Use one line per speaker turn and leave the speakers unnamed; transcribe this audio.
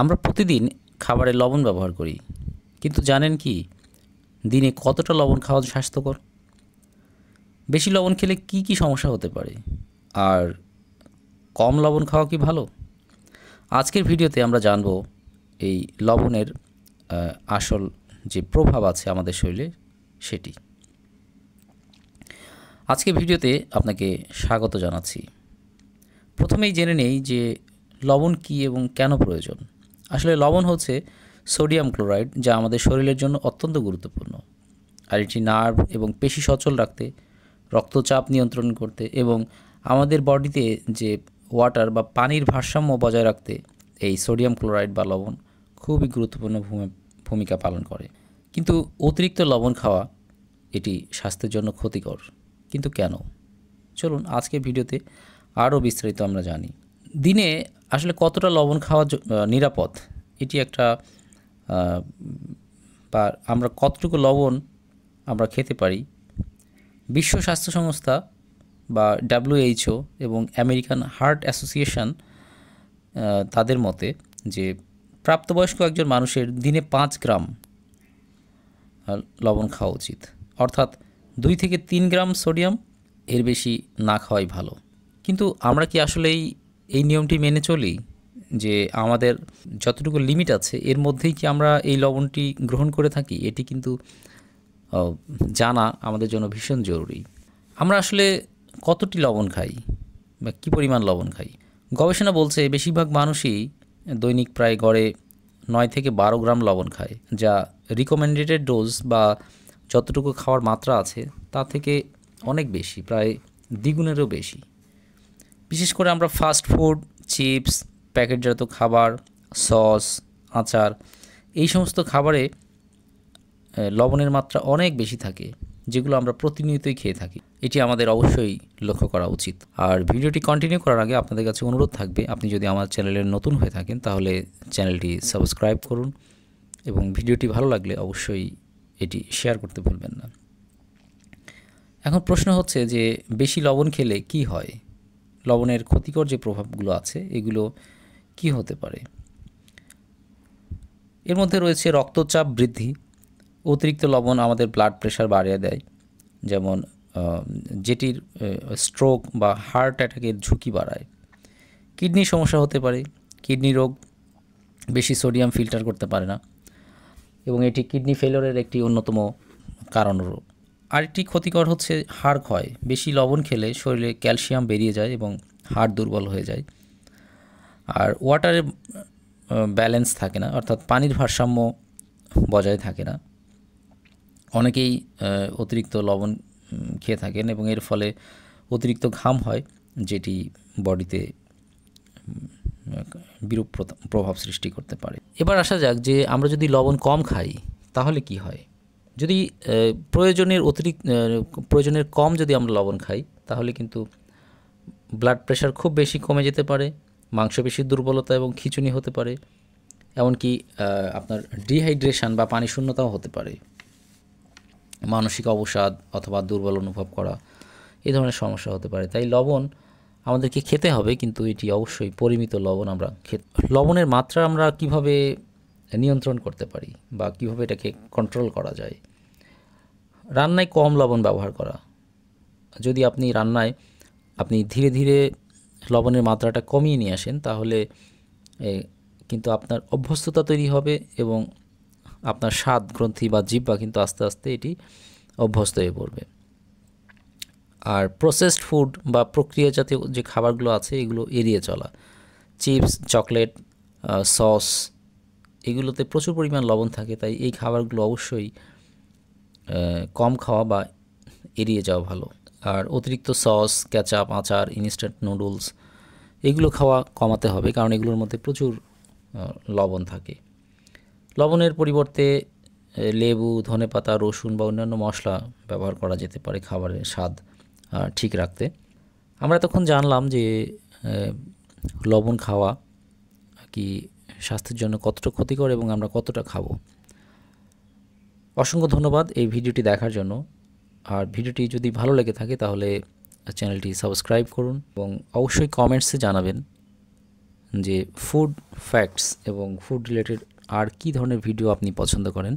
আমরা প্রতিদিন খাবারে লবণ ব্যবহার করি, কিন্তু জানেন কি দিনে কতটা লবণ খাওয়া স্বাস্থ্যকর? বেশি লবণ খেলে কি কি সমস্যা হতে পারে, আর কম লবণ খাওয়া কি ভালো? আজকের ভিডিওতে আমরা জানব এই লবণের আসল যে প্রভাব আছে আমাদের শরীরে সেটি। আজকের ভিডিওতে আপনাকে স্বাগত জানাচ্ছি। প্রথমেই জেনে নেই যে লবণ কী এবং কেন প্রয়োজন। আসলে লবণ হচ্ছে সোডিয়াম ক্লোরাইড, যা আমাদের শরীরের জন্য অত্যন্ত গুরুত্বপূর্ণ। আর এটি নার্ভ এবং পেশি সচল রাখতে, রক্তচাপ নিয়ন্ত্রণ করতে এবং আমাদের বডিতে যে ওয়াটার বা পানির ভারসাম্য বজায় রাখতে এই সোডিয়াম ক্লোরাইড বা লবণ খুবই গুরুত্বপূর্ণ ভূমিকা পালন করে। কিন্তু অতিরিক্ত লবণ খাওয়া এটি স্বাস্থ্যের জন্য ক্ষতিকর। কিন্তু কেন? চলুন আজকের ভিডিওতে আরও বিস্তারিত আমরা জানি। দিনে আসলে কতটা লবণ খাওয়া নিরাপদ, এটি একটা বা আমরা কতটুকু লবণ আমরা খেতে পারি, বিশ্ব স্বাস্থ্য সংস্থা বা WHO এবং আমেরিকান হার্ট অ্যাসোসিয়েশন তাদের মতে যে প্রাপ্তবয়স্ক একজন মানুষের দিনে 5 গ্রাম লবণ খাওয়া উচিত, অর্থাৎ 2 থেকে 3 গ্রাম সোডিয়াম, এর বেশি না খাওয়াই ভালো। কিন্তু আমরা কি আসলেই এই নিয়মটি মেনে চলি যে আমাদের যতটুকু লিমিট আছে এর মধ্যেই কি আমরা এই লবণটি গ্রহণ করে থাকি? এটি কিন্তু জানা আমাদের জন্য ভীষণ জরুরি। আমরা আসলে কতটি লবণ খাই বা কী পরিমাণ লবণ খাই? গবেষণা বলছে বেশিরভাগ মানুষই দৈনিক প্রায় গড়ে 9 থেকে 12 গ্রাম লবণ খায়, যা রিকমেন্ডেড ডোজ বা যতটুকু খাওয়ার মাত্রা আছে তা থেকে অনেক বেশি, প্রায় দ্বিগুণেরও বেশি। বিশেষ করে আমরা ফাস্ট ফুড, চিপস, প্যাকেটজাত খাবার, সস, আচার, এই সমস্ত খাবারে লবণের মাত্রা অনেক বেশি থাকে, যেগুলো আমরা প্রতিনিয়তই খেয়ে থাকি। এটি আমাদের অবশ্যই লক্ষ্য করা উচিত। আর ভিডিওটি কন্টিনিউ করার আগে আপনাদের কাছে অনুরোধ থাকবে, আপনি যদি আমার চ্যানেলে নতুন হয়ে থাকেন তাহলে চ্যানেলটি সাবস্ক্রাইব করুন এবং ভিডিওটি ভালো লাগলে অবশ্যই এটি শেয়ার করতে ভুলবেন না। এখন প্রশ্ন হচ্ছে যে বেশি লবণ খেলে কি হয়? লবণের ক্ষতিকর যে প্রভাবগুলো আছে এগুলো কি হতে পারে? এর মধ্যে রয়েছে রক্তচাপ বৃদ্ধি। অতিরিক্ত লবণ আমাদের ব্লাড প্রেশার বাড়িয়ে দেয়, যেমন যেটির স্ট্রোক বা হার্ট অ্যাটাকের ঝুঁকি বাড়ায়। কিডনির সমস্যা হতে পারে। কিডনি রোগ বেশি সোডিয়াম ফিল্টার করতে পারে না এবং এটি কিডনি ফেলিওরের একটি অন্যতম কারণও। আরেকটি ক্ষতিকর হচ্ছে হাড় ক্ষয়। বেশি লবণ খেলে শরীরে ক্যালসিয়াম বেরিয়ে যায় এবং হাড় দুর্বল হয়ে যায়। আর ওয়াটারের ব্যালেন্স থাকে না, অর্থাৎ পানির ভারসাম্য বজায় থাকে না। অনেকেই অতিরিক্ত লবণ খেয়ে থাকেন এবং এর ফলে অতিরিক্ত ঘাম হয়, যেটি বডিতে বিরূপ প্রভাব সৃষ্টি করতে পারে। এবার আসা যাক যে আমরা যদি লবণ কম খাই তাহলে কি হয়। যদি প্রয়োজনের কম যদি আমরা লবণ খাই তাহলে কিন্তু ব্লাড প্রেশার খুব বেশি কমে যেতে পারে, মাংসপেশির দুর্বলতা এবং খিঁচুনি হতে পারে, এমনকি আপনার ডিহাইড্রেশন বা পানি শূন্যতাও হতে পারে, মানসিক অবসাদ অথবা দুর্বল অনুভব করা, এই ধরনের সমস্যা হতে পারে। তাই লবণ আমাদেরকে খেতে হবে, কিন্তু এটি অবশ্যই পরিমিত লবণ আমরা লবণের মাত্রা আমরা কিভাবে নিয়ন্ত্রণ করতে পারি বা কিভাবে এটাকে কন্ট্রোল করা যায়? রান্নায় কম লবণ ব্যবহার করা। যদি আপনি রান্নায় ধীরে ধীরে লবণের মাত্রাটা কমিয়ে নিয়ে আসেন তাহলে কিন্তু আপনার অভ্যস্ততা তৈরি হবে এবং আপনার স্বাদ গ্রন্থি বা জিহ্বা কিন্তু আস্তে আস্তে এটি অভ্যস্ত হয়ে পড়বে। আর প্রসেসড ফুড বা প্রক্রিয়া জাতীয় যে খাবারগুলো আছে এগুলো এড়িয়ে চলা। চিপস, চকলেট, সস, এগুলোতে প্রচুর পরিমাণ লবণ থাকে, তাই এই খাবারগুলো অবশ্যই কম খাওয়া বা এড়িয়ে যাওয়া ভালো। আর অতিরিক্ত সস, কেচাপ, আচার, ইনস্ট্যান্ট নুডলস, এগুলো খাওয়া কমাতে হবে, কারণ এগুলোর মধ্যে প্রচুর লবণ থাকে। লবণের পরিবর্তে লেবু, ধনেপাতা, রসুন বা অন্যান্য মশলা ব্যবহার করা যেতে পারে খাবারের স্বাদ ঠিক রাখতে। আমরা তখন জানলাম যে লবণ খাওয়া কি স্বাস্থ্যের জন্য কতটা ক্ষতিকর এবং আমরা কতটা খাবো। অসংখ্য ধন্যবাদ এই ভিডিওটি দেখার জন্য। আর ভিডিওটি যদি ভালো লেগে থাকে তাহলে চ্যানেলটি সাবস্ক্রাইব করুন এবং অবশ্যই কমেন্টসে জানাবেন যে ফুড ফ্যাক্টস এবং ফুড রিলেটেড আর কী ধরনের ভিডিও আপনি পছন্দ করেন।